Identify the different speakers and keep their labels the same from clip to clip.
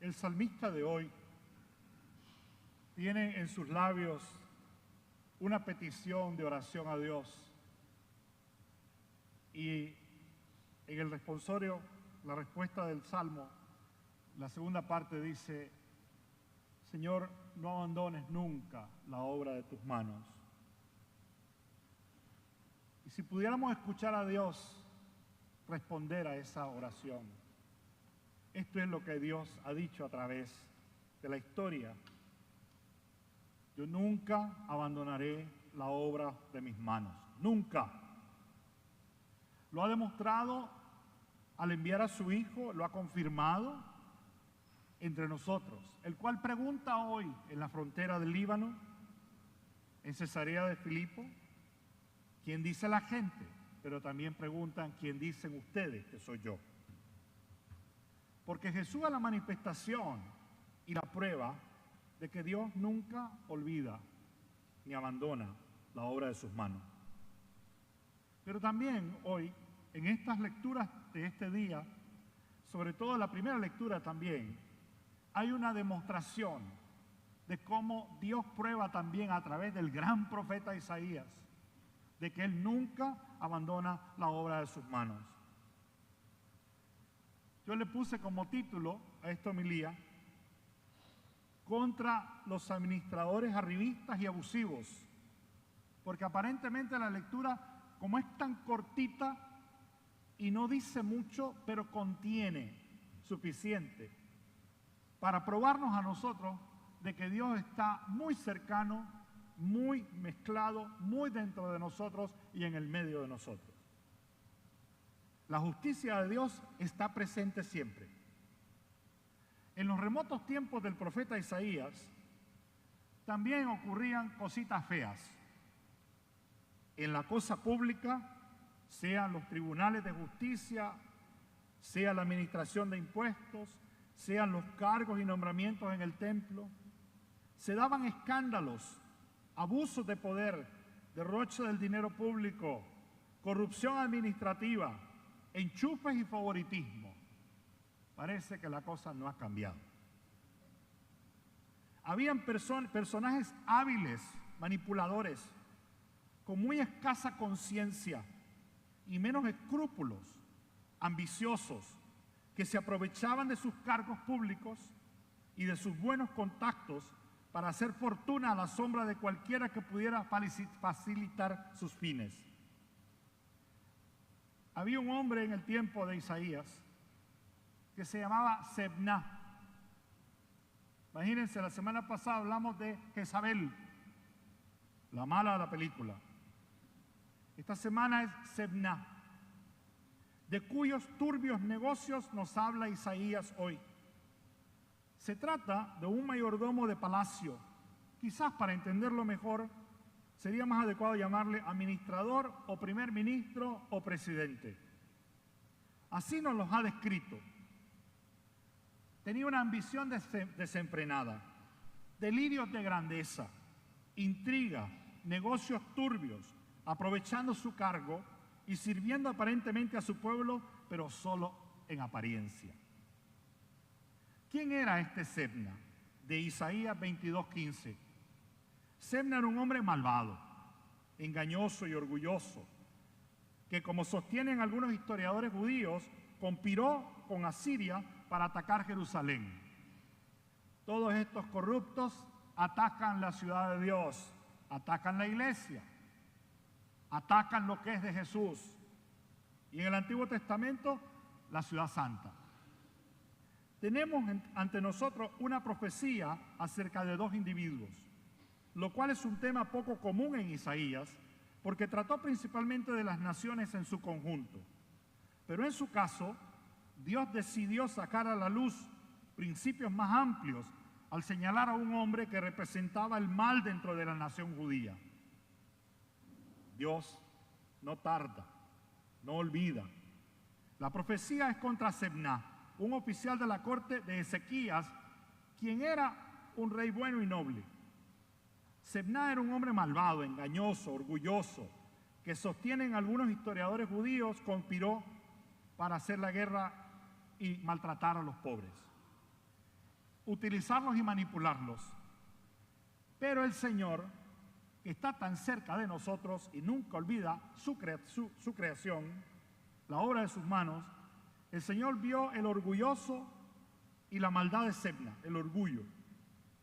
Speaker 1: El salmista de hoy tiene en sus labios una petición de oración a Dios. Y en el responsorio, la respuesta del Salmo, la segunda parte dice: Señor, no abandones nunca la obra de tus manos. Y si pudiéramos escuchar a Dios responder a esa oración, esto es lo que Dios ha dicho a través de la historia: yo nunca abandonaré la obra de mis manos, nunca. Lo ha demostrado al enviar a su Hijo, lo ha confirmado entre nosotros, el cual pregunta hoy en la frontera del Líbano, en Cesarea de Filipo, ¿quién dice la gente? Pero también preguntan, ¿quién dicen ustedes que soy yo? Porque Jesús es la manifestación y la prueba de que Dios nunca olvida ni abandona la obra de sus manos. Pero también hoy, en estas lecturas de este día, sobre todo la primera lectura también, hay una demostración de cómo Dios prueba también a través del gran profeta Isaías, de que Él nunca abandona la obra de sus manos. Yo le puse como título a esta homilía: contra los administradores arribistas y abusivos, porque aparentemente la lectura, como es tan cortita y no dice mucho, pero contiene suficiente para probarnos a nosotros de que Dios está muy cercano, muy mezclado, muy dentro de nosotros y en el medio de nosotros. La justicia de Dios está presente siempre. En los remotos tiempos del profeta Isaías también ocurrían cositas feas. En la cosa pública, sean los tribunales de justicia, sea la administración de impuestos, sean los cargos y nombramientos en el templo, se daban escándalos, abusos de poder, derroche del dinero público, corrupción administrativa, enchufes y favoritismo. Parece que la cosa no ha cambiado. Habían personajes hábiles, manipuladores, con muy escasa conciencia y menos escrúpulos, ambiciosos, que se aprovechaban de sus cargos públicos y de sus buenos contactos para hacer fortuna a la sombra de cualquiera que pudiera facilitar sus fines. Había un hombre en el tiempo de Isaías que se llamaba Sebna. Imagínense, la semana pasada hablamos de Jezabel, la mala de la película. Esta semana es Sebna, de cuyos turbios negocios nos habla Isaías hoy. Se trata de un mayordomo de palacio. Quizás para entenderlo mejor, sería más adecuado llamarle administrador o primer ministro o presidente. Así nos los ha descrito. Tenía una ambición desenfrenada, delirios de grandeza, intriga, negocios turbios, aprovechando su cargo y sirviendo aparentemente a su pueblo, pero solo en apariencia. ¿Quién era este Sebna? De Isaías 22:15. Sebna era un hombre malvado, engañoso y orgulloso, que, como sostienen algunos historiadores judíos, conspiró con Asiria para atacar Jerusalén. Todos estos corruptos atacan la ciudad de Dios, atacan la iglesia, atacan lo que es de Jesús. Y en el Antiguo Testamento, la ciudad santa. Tenemos ante nosotros una profecía acerca de dos individuos, lo cual es un tema poco común en Isaías, porque trató principalmente de las naciones en su conjunto. Pero en su caso, Dios decidió sacar a la luz principios más amplios al señalar a un hombre que representaba el mal dentro de la nación judía. Dios no tarda, no olvida. La profecía es contra Sebna, un oficial de la corte de Ezequías, quien era un rey bueno y noble. Sebna era un hombre malvado, engañoso, orgulloso, que sostienen algunos historiadores judíos conspiró para hacer la guerra y maltratar a los pobres. utilizarlos y manipularlos. Pero el Señor, que está tan cerca de nosotros y nunca olvida su creación, la obra de sus manos, el Señor vio el orgulloso y la maldad de Sebna, el orgullo,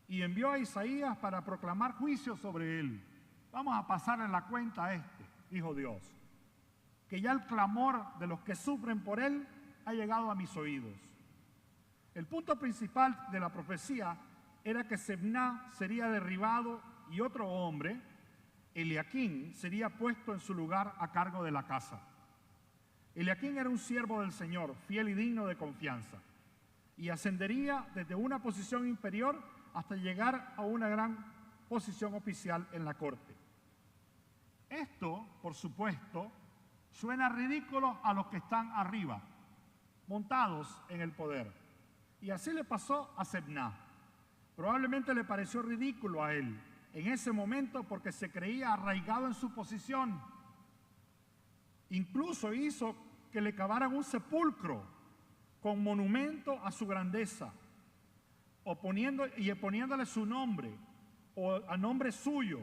Speaker 1: y envió a Isaías para proclamar juicio sobre él. Vamos a pasarle la cuenta a este, dijo Dios, que ya el clamor de los que sufren por él ha llegado a mis oídos. El punto principal de la profecía era que Sebna sería derribado y otro hombre, Eliaquín, sería puesto en su lugar a cargo de la casa. Eliaquín era un siervo del Señor, fiel y digno de confianza, y ascendería desde una posición inferior hasta llegar a una gran posición oficial en la corte. Esto, por supuesto, suena ridículo a los que están arriba, montados en el poder. Y así le pasó a Sebna. Probablemente le pareció ridículo a él en ese momento porque se creía arraigado en su posición. Incluso hizo que le cavaran un sepulcro con monumento a su grandeza, poniéndole su nombre o a nombre suyo,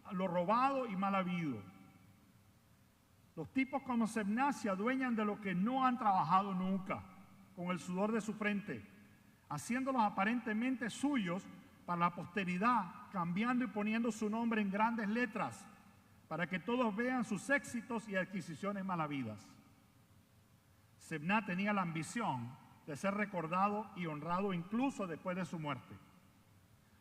Speaker 1: a lo robado y mal habido. Los tipos como Sebna se adueñan de lo que no han trabajado nunca, con el sudor de su frente, haciéndolos aparentemente suyos para la posteridad, cambiando y poniendo su nombre en grandes letras, para que todos vean sus éxitos y adquisiciones mal habidas. Sebna tenía la ambición de ser recordado y honrado incluso después de su muerte.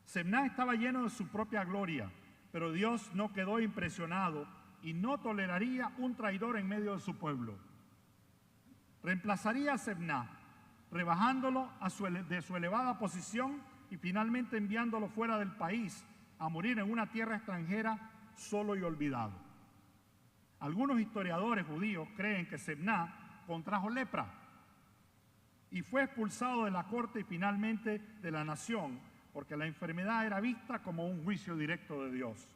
Speaker 1: Sebna estaba lleno de su propia gloria, pero Dios no quedó impresionado y no toleraría un traidor en medio de su pueblo. Reemplazaría a Sebna, rebajándolo de su elevada posición y finalmente enviándolo fuera del país a morir en una tierra extranjera solo y olvidado. Algunos historiadores judíos creen que Sebna contrajo lepra y fue expulsado de la corte y finalmente de la nación, porque la enfermedad era vista como un juicio directo de Dios.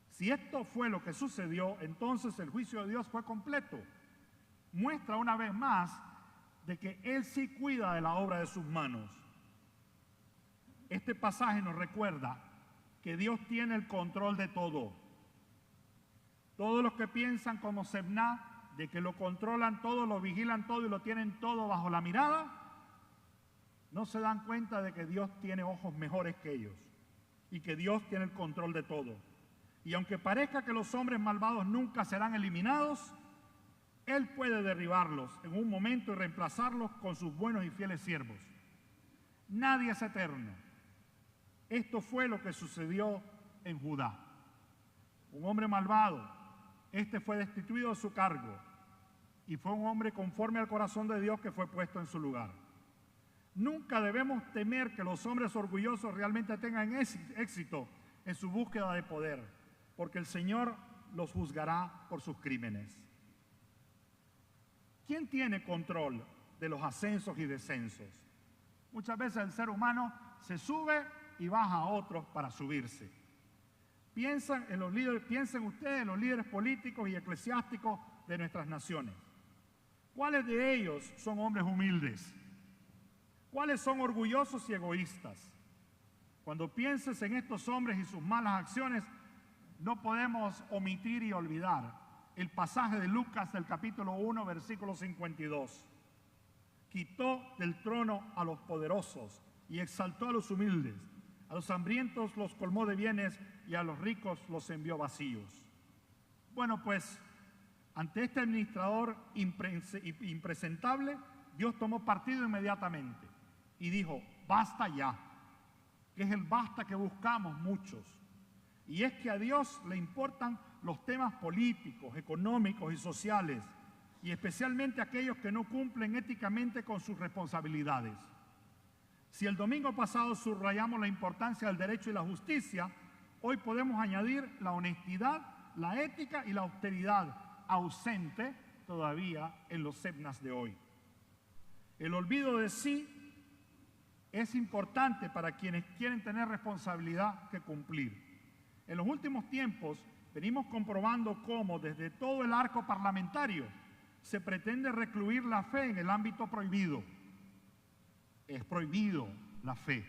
Speaker 1: Si esto fue lo que sucedió, entonces el juicio de Dios fue completo. Muestra una vez más de que Él sí cuida de la obra de sus manos. Este pasaje nos recuerda que Dios tiene el control de todo. Todos los que piensan como Sebna, de que lo controlan todo, lo vigilan todo y lo tienen todo bajo la mirada, no se dan cuenta de que Dios tiene ojos mejores que ellos y que Dios tiene el control de todo. Y aunque parezca que los hombres malvados nunca serán eliminados, Él puede derribarlos en un momento y reemplazarlos con sus buenos y fieles siervos. Nadie es eterno. Esto fue lo que sucedió en Judá. Un hombre malvado, este fue destituido de su cargo y fue un hombre conforme al corazón de Dios que fue puesto en su lugar. Nunca debemos temer que los hombres orgullosos realmente tengan éxito en su búsqueda de poder, porque el Señor los juzgará por sus crímenes. ¿Quién tiene control de los ascensos y descensos? Muchas veces el ser humano se sube y baja a otros para subirse. Piensen ustedes en los líderes políticos y eclesiásticos de nuestras naciones. ¿Cuáles de ellos son hombres humildes? ¿Cuáles son orgullosos y egoístas? Cuando pienses en estos hombres y sus malas acciones, no podemos omitir y olvidar el pasaje de Lucas del capítulo 1, versículo 52. Quitó del trono a los poderosos y exaltó a los humildes. A los hambrientos los colmó de bienes y a los ricos los envió vacíos. Bueno, pues, ante este administrador impresentable, Dios tomó partido inmediatamente y dijo, basta ya, que es el basta que buscamos muchos. Y es que a Dios le importan los temas políticos, económicos y sociales, y especialmente aquellos que no cumplen éticamente con sus responsabilidades. Si el domingo pasado subrayamos la importancia del derecho y la justicia, hoy podemos añadir la honestidad, la ética y la austeridad, ausente todavía en los Sebnas de hoy. El olvido de sí es importante para quienes quieren tener responsabilidad que cumplir. En los últimos tiempos venimos comprobando cómo desde todo el arco parlamentario se pretende recluir la fe en el ámbito prohibido. Es prohibido la fe.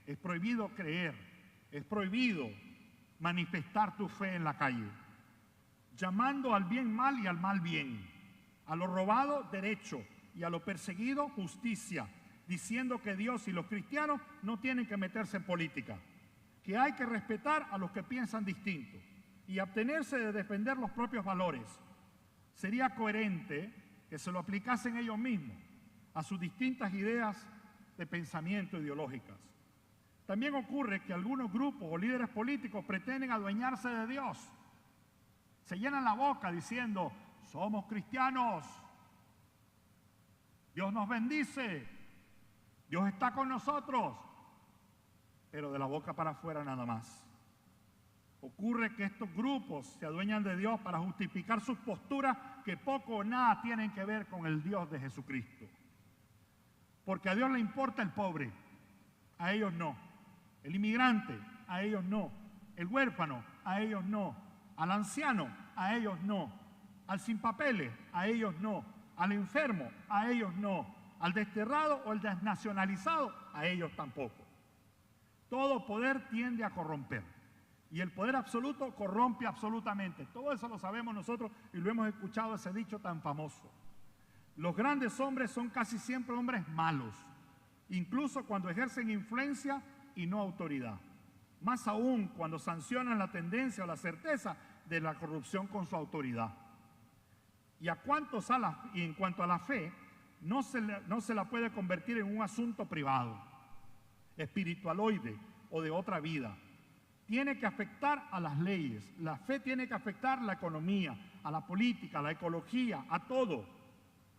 Speaker 1: Es prohibido creer. Es prohibido manifestar tu fe en la calle. Llamando al bien mal y al mal bien. A lo robado, derecho. Y a lo perseguido, justicia. Diciendo que Dios y los cristianos no tienen que meterse en política. Que hay que respetar a los que piensan distinto. Y abstenerse de defender los propios valores. Sería coherente que se lo aplicasen ellos mismos a sus distintas ideas de pensamiento ideológicas. También ocurre que algunos grupos o líderes políticos pretenden adueñarse de Dios. Se llenan la boca diciendo, somos cristianos, Dios nos bendice, Dios está con nosotros, pero de la boca para afuera nada más. Ocurre que estos grupos se adueñan de Dios para justificar sus posturas que poco o nada tienen que ver con el Dios de Jesucristo. Porque a Dios le importa el pobre, a ellos no. El inmigrante, a ellos no. El huérfano, a ellos no. Al anciano, a ellos no. Al sin papeles, a ellos no. Al enfermo, a ellos no. Al desterrado o el desnacionalizado, a ellos tampoco. Todo poder tiende a corromper. Y el poder absoluto corrompe absolutamente. Todo eso lo sabemos nosotros y lo hemos escuchado, ese dicho tan famoso. Los grandes hombres son casi siempre hombres malos, incluso cuando ejercen influencia y no autoridad. Más aún cuando sancionan la tendencia o la certeza de la corrupción con su autoridad. Y en cuanto a la fe, no se la puede convertir en un asunto privado, espiritualoide o de otra vida. Tiene que afectar a las leyes. La fe tiene que afectar a la economía, a la política, a la ecología, a todo.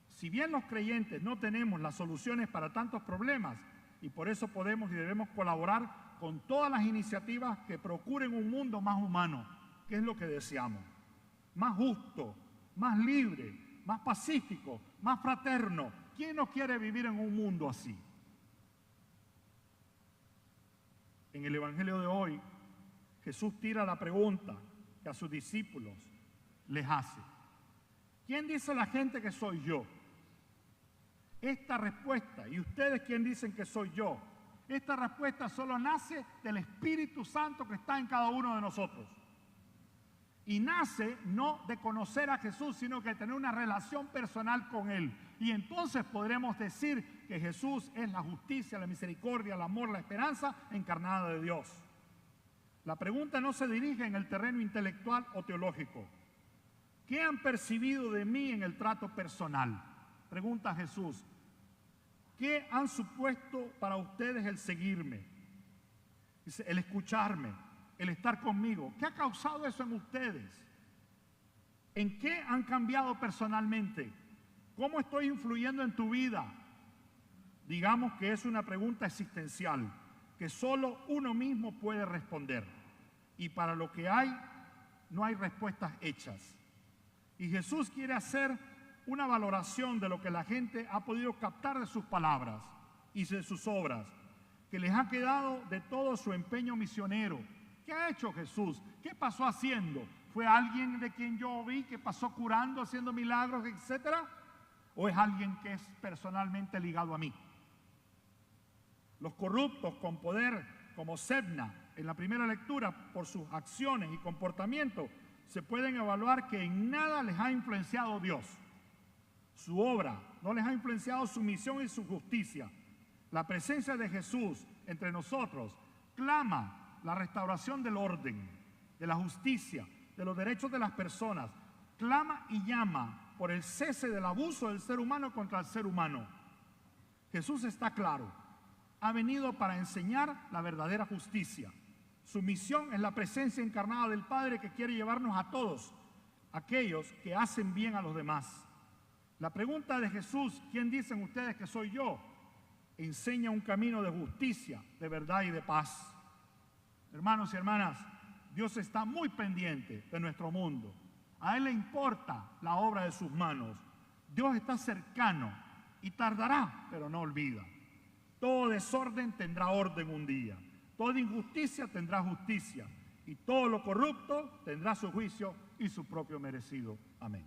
Speaker 1: Si bien los creyentes no tenemos las soluciones para tantos problemas, y por eso podemos y debemos colaborar con todas las iniciativas que procuren un mundo más humano, que es lo que deseamos, más justo, más libre, más pacífico, más fraterno. ¿Quién no quiere vivir en un mundo así? En el Evangelio de hoy, Jesús tira la pregunta que a sus discípulos les hace. ¿Quién dice la gente que soy yo? Esta respuesta, ¿y ustedes quién dicen que soy yo? Esta respuesta solo nace del Espíritu Santo que está en cada uno de nosotros. Y nace no de conocer a Jesús, sino que de tener una relación personal con Él. Y entonces podremos decir que Jesús es la justicia, la misericordia, el amor, la esperanza encarnada de Dios. La pregunta no se dirige en el terreno intelectual o teológico. ¿Qué han percibido de mí en el trato personal? Pregunta Jesús. ¿Qué han supuesto para ustedes el seguirme? Dice, el escucharme, el estar conmigo. ¿Qué ha causado eso en ustedes? ¿En qué han cambiado personalmente? ¿Cómo estoy influyendo en tu vida? Digamos que es una pregunta existencial que solo uno mismo puede responder. Y para lo que hay, no hay respuestas hechas. Y Jesús quiere hacer una valoración de lo que la gente ha podido captar de sus palabras y de sus obras, que les ha quedado de todo su empeño misionero. ¿Qué ha hecho Jesús? ¿Qué pasó haciendo? ¿Fue alguien de quien yo vi que pasó curando, haciendo milagros, etcétera? ¿O es alguien que es personalmente ligado a mí? Los corruptos con poder, como Sebna, en la primera lectura, por sus acciones y comportamientos, se pueden evaluar que en nada les ha influenciado Dios. Su obra no les ha influenciado su misión y su justicia. La presencia de Jesús entre nosotros clama la restauración del orden, de la justicia, de los derechos de las personas. Clama y llama por el cese del abuso del ser humano contra el ser humano. Jesús está claro. Ha venido para enseñar la verdadera justicia. Su misión es la presencia encarnada del Padre que quiere llevarnos a todos, aquellos que hacen bien a los demás. La pregunta de Jesús, ¿quién dicen ustedes que soy yo?, enseña un camino de justicia, de verdad y de paz. Hermanos y hermanas, Dios está muy pendiente de nuestro mundo. A Él le importa la obra de sus manos. Dios está cercano y tardará, pero no olvida. Todo desorden tendrá orden un día. Toda injusticia tendrá justicia. Y todo lo corrupto tendrá su juicio y su propio merecido. Amén.